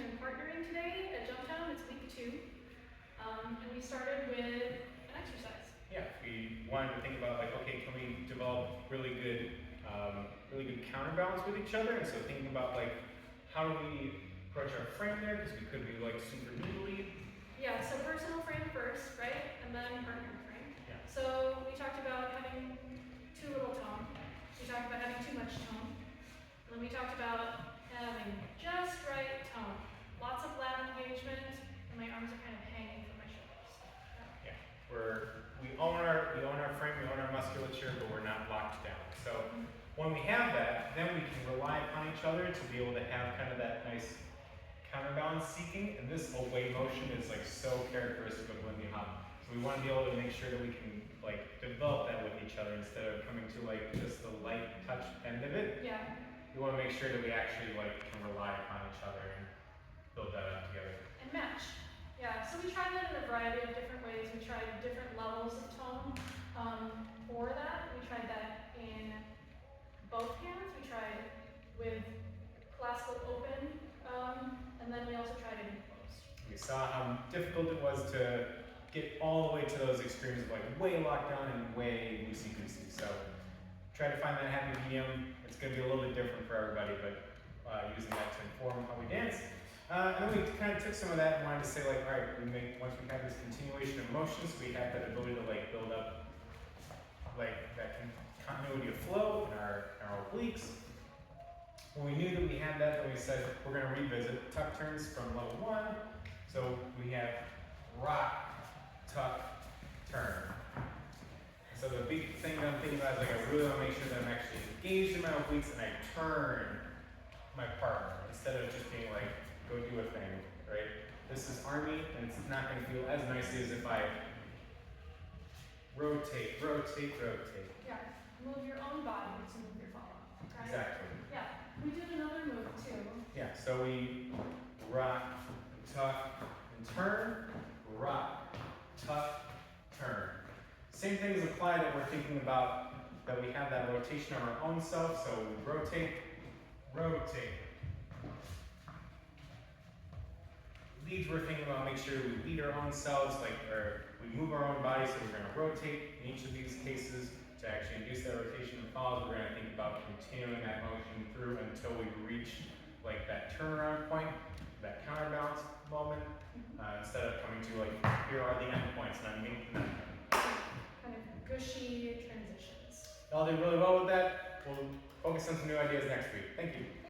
turn partnering today at Jumptown. It's week 2. And we started with an exercise. Yeah, we wanted to think about like, okay, can we develop really good counterbalance with each other? And so thinking about like, how do we approach our frame there? Because we could be like super noodly. Yeah, so personal frame first, right? And then partner frame. Yeah. So we talked about having too little tone. We talked about having too much tone. And then we talked about having just right tone. Lots of lat engagement, and my arms are kind of hanging from my shoulders. Yeah, we own our frame, we own our musculature, but we're not locked down. So when we have that, then we can rely upon each other to be able to have kind of that nice counterbalance seeking. And this away motion is like so characteristic of Lindy Hop. So we want to be able to make sure that we can like develop that with each other instead of coming to like just the light touch end of it. Yeah. We want to make sure that we actually like can rely upon each other and build that up together. And match. Yeah, so we tried that in a variety of different ways. We tried different levels of tone for that. We tried that in both hands. We tried with classical open, and then we also tried it in closed. We saw how difficult it was to get all the way to those extremes of like way locked down and way loosey-goosey. So try to find that happy medium. It's going to be a little bit different for everybody, but using that to inform how we dance. And then we kind of took some of that and wanted to say like, all right, once we have this continuation of motions, we have that ability to like build up like that continuity of flow in our obliques. When we knew that we had that, then we said we're going to revisit tuck turns from level 1. So we have rock, tuck, turn. So the big thing that I'm thinking about is like I really want to make sure that I'm actually engaged in my obliques and I turn my partner instead of just being like, go do a thing, right? This is army and it's not going to feel as nicely as if I rotate, rotate, rotate. Yeah, move your own body to move your follow, right? Exactly. Yeah, we did another move too. Yeah, so we rock, tuck, and turn, rock, tuck, turn. Same things apply that we're thinking about, that we have that rotation of our own self, so we rotate, rotate. Leads we're thinking about, make sure we lead our own selves, like, or we move our own body, so we're going to rotate in each of these cases. To actually induce that rotation and follows, we're going to think about continuing that motion through until we reach like that turnaround point, that counterbalance moment, instead of coming to like, here are the end points, and I'm making them. Kind of gushy transitions. Y'all did really well with that. We'll focus on some new ideas next week. Thank you.